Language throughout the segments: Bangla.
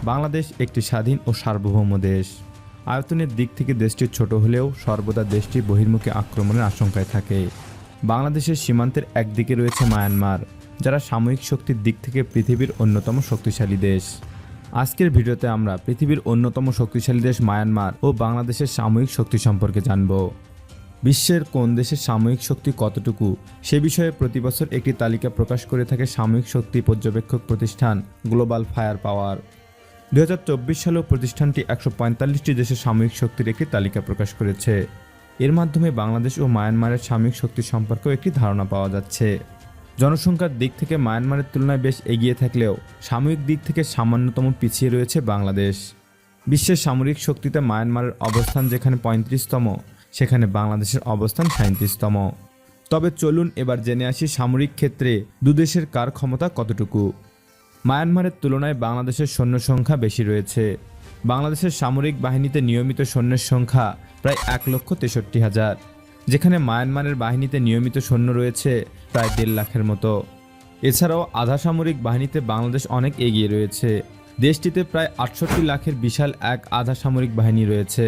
বাংলাদেশ একটি স্বাধীন ও সার্বভৌম দেশ। আয়তনের দিক থেকে দেশটি ছোট হলেও সর্বদা দেশটি বহির্মুখী আক্রমণের আশঙ্কায় থাকে। বাংলাদেশের সীমান্তের একদিকে রয়েছে মায়ানমার, যারা সামরিক শক্তির দিক থেকে পৃথিবীর অন্যতম শক্তিশালী দেশ। আজকের ভিডিওতে আমরা পৃথিবীর অন্যতম শক্তিশালী দেশ মায়ানমার ও বাংলাদেশের সামরিক শক্তি সম্পর্কে জানব। বিশ্বের কোন দেশের সামরিক শক্তি কতটুকু সে বিষয়ে প্রতি বছর একটি তালিকা প্রকাশ করে থাকে সামরিক শক্তি পর্যবেক্ষক প্রতিষ্ঠান গ্লোবাল ফায়ার পাওয়ার। 2024 সালেও প্রতিষ্ঠানটি 145টি দেশের সামরিক শক্তির একটি তালিকা প্রকাশ করেছে। এর মাধ্যমে বাংলাদেশ ও মায়ানমারের সামরিক শক্তি সম্পর্কেও একটি ধারণা পাওয়া যাচ্ছে। জনসংখ্যার দিক থেকে মায়ানমারের তুলনায় বেশ এগিয়ে থাকলেও সামরিক দিক থেকে সামান্যতম পিছিয়ে রয়েছে বাংলাদেশ। বিশ্বের সামরিক শক্তিতে মায়ানমারের অবস্থান যেখানে 35তম, সেখানে বাংলাদেশের অবস্থান 37তম। তবে চলুন এবার জেনে আসি সামরিক ক্ষেত্রে দুদেশের কার ক্ষমতা কতটুকু। মায়ানমারের তুলনায় বাংলাদেশের সৈন্য সংখ্যা বেশি রয়েছে। বাংলাদেশের সামরিক বাহিনীতে নিয়মিত সৈন্যের সংখ্যা প্রায় 1,63,000, যেখানে মায়ানমারের বাহিনীতে নিয়মিত সৈন্য রয়েছে প্রায় 1.5 লাখের মতো। এছাড়াও আধা সামরিক বাহিনীতে বাংলাদেশ অনেক এগিয়ে রয়েছে। দেশটিতে প্রায় 68 লাখের বিশাল এক আধা সামরিক বাহিনী রয়েছে।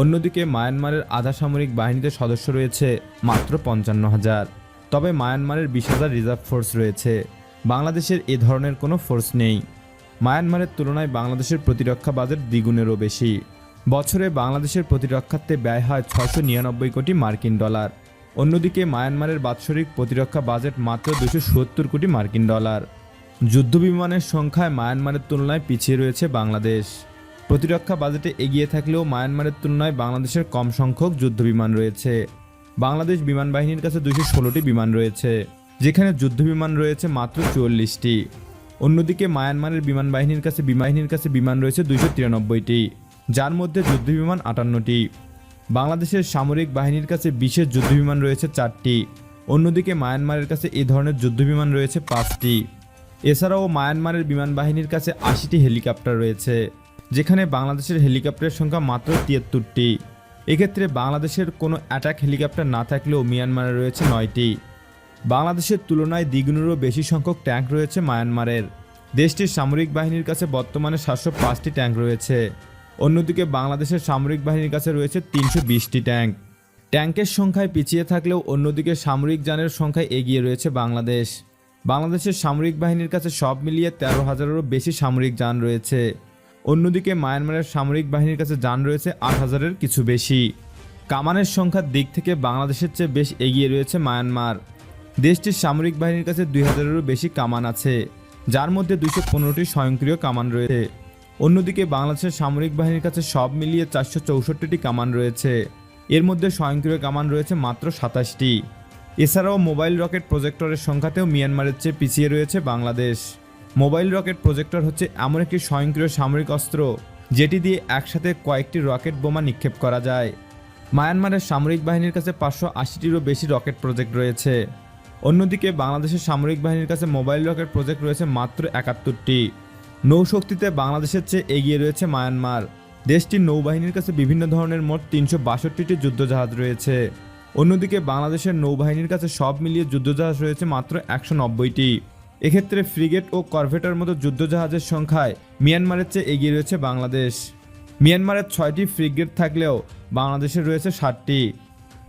অন্যদিকে মায়ানমারের আধা সামরিক বাহিনীতে সদস্য রয়েছে মাত্র 55,000। তবে মায়ানমারের 20,000 রিজার্ভ ফোর্স রয়েছে। বাংলাদেশের এ ধরনের কোনো ফোর্স নেই। মায়ানমারের তুলনায় বাংলাদেশের প্রতিরক্ষা বাজেট দ্বিগুণেরও বেশি। বছরে বাংলাদেশের প্রতিরক্ষার্থে ব্যয় হয় 699 কোটি মার্কিন ডলার। অন্যদিকে মায়ানমারের বাৎসরিক প্রতিরক্ষা বাজেট মাত্র 270 কোটি মার্কিন ডলার। যুদ্ধবিমানের সংখ্যায় মায়ানমারের তুলনায় পিছিয়ে রয়েছে বাংলাদেশ। প্রতিরক্ষা বাজেটে এগিয়ে থাকলেও মায়ানমারের তুলনায় বাংলাদেশের কম সংখ্যক যুদ্ধবিমান রয়েছে। বাংলাদেশ বিমান বাহিনীর কাছে 216টি বিমান রয়েছে, যেখানে যুদ্ধবিমান রয়েছে মাত্র 44টি। অন্যদিকে মায়ানমারের বিমান বাহিনীর কাছে বিমান রয়েছে 293টি, যার মধ্যে যুদ্ধবিমান 58টি। বাংলাদেশের সামরিক বাহিনীর কাছে বিশেষ যুদ্ধবিমান রয়েছে 4টি। অন্যদিকে মায়ানমারের কাছে এই ধরনের যুদ্ধবিমান রয়েছে 5টি। এছাড়াও মায়ানমারের বিমান বাহিনীর কাছে 80টি হেলিকপ্টার রয়েছে, যেখানে বাংলাদেশের হেলিকপ্টারের সংখ্যা মাত্র 73টি। এক্ষেত্রে বাংলাদেশের কোনো অ্যাটাক হেলিকপ্টার না থাকলেও মিয়ানমারে রয়েছে 9টি। বাংলাদেশের তুলনায় দ্বিগুণেরও বেশি সংখ্যক ট্যাঙ্ক রয়েছে মায়ানমারের। দেশটির সামরিক বাহিনীর কাছে বর্তমানে 705টি ট্যাঙ্ক রয়েছে। অন্যদিকে বাংলাদেশের সামরিক বাহিনীর কাছে রয়েছে 320টি ট্যাঙ্ক। ট্যাঙ্কের সংখ্যায় পিছিয়ে থাকলেও অন্যদিকে সামরিক যানের সংখ্যায় এগিয়ে রয়েছে বাংলাদেশ। বাংলাদেশের সামরিক বাহিনীর কাছে সব মিলিয়ে 13,000-এরও বেশি সামরিক যান রয়েছে। অন্যদিকে মায়ানমারের সামরিক বাহিনীর কাছে যান রয়েছে 8,000-এর কিছু বেশি। কামানের সংখ্যার দিক থেকে বাংলাদেশের চেয়ে বেশ এগিয়ে রয়েছে মায়ানমার। দেশটির সামরিক বাহিনীর কাছে 2,000-এরও বেশি কামান আছে, যার মধ্যে 215টি স্বয়ংক্রিয় কামান রয়েছে। অন্যদিকে বাংলাদেশের সামরিক বাহিনীর কাছে সব মিলিয়ে 464টি কামান রয়েছে। এর মধ্যে স্বয়ংক্রিয় কামান রয়েছে মাত্র 27টি। এছাড়াও মোবাইল রকেট প্রজেক্টরের সংখ্যাতেও মিয়ানমারের চেয়ে পিছিয়ে রয়েছে বাংলাদেশ। মোবাইল রকেট প্রজেক্টর হচ্ছে এমন একটি স্বয়ংক্রিয় সামরিক অস্ত্র যেটি দিয়ে একসাথে কয়েকটি রকেট বোমা নিক্ষেপ করা যায়। মায়ানমারের সামরিক বাহিনীর কাছে 580টিরও বেশি রকেট প্রজেক্ট রয়েছে। অন্যদিকে বাংলাদেশের সামরিক বাহিনীর কাছে মোবাইল রকেট প্রজেক্ট রয়েছে মাত্র 71টি। নৌশক্তিতে বাংলাদেশের চেয়ে এগিয়ে রয়েছে মায়ানমার। দেশটির নৌবাহিনীর কাছে বিভিন্ন ধরনের মোট 362টি যুদ্ধজাহাজ রয়েছে। অন্যদিকে বাংলাদেশের নৌবাহিনীর কাছে সব মিলিয়ে যুদ্ধজাহাজ রয়েছে মাত্র 190টি। এক্ষেত্রে ফ্রিগেট ও করভেটের মতো যুদ্ধজাহাজের সংখ্যায় মিয়ানমারের চেয়ে এগিয়ে রয়েছে বাংলাদেশ। মিয়ানমারের 6টি ফ্রিগেট থাকলেও বাংলাদেশের রয়েছে 60টি।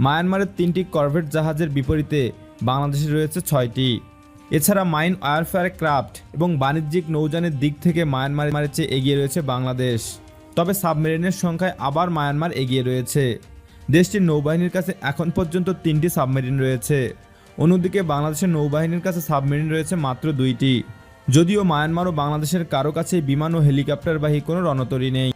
মায়ানমারের 3টি করভেট জাহাজের বিপরীতে বাংলাদেশে রয়েছে 6টি। এছাড়া মাইন ওয়ারফেয়ার ক্রাফট এবং বাণিজ্যিক নৌযানের দিক থেকে মায়ানমারের চেয়ে এগিয়ে রয়েছে বাংলাদেশ। তবে সাবমেরিনের সংখ্যায় আবার মায়ানমার এগিয়ে রয়েছে। দেশটির নৌবাহিনীর কাছে এখন পর্যন্ত 3টি সাবমেরিন রয়েছে। অন্যদিকে বাংলাদেশের নৌবাহিনীর কাছে সাবমেরিন রয়েছে মাত্র 2টি। যদিও মায়ানমার ও বাংলাদেশের কারো কাছে বিমান ও হেলিকপ্টারবাহী কোনো রণতরী নেই।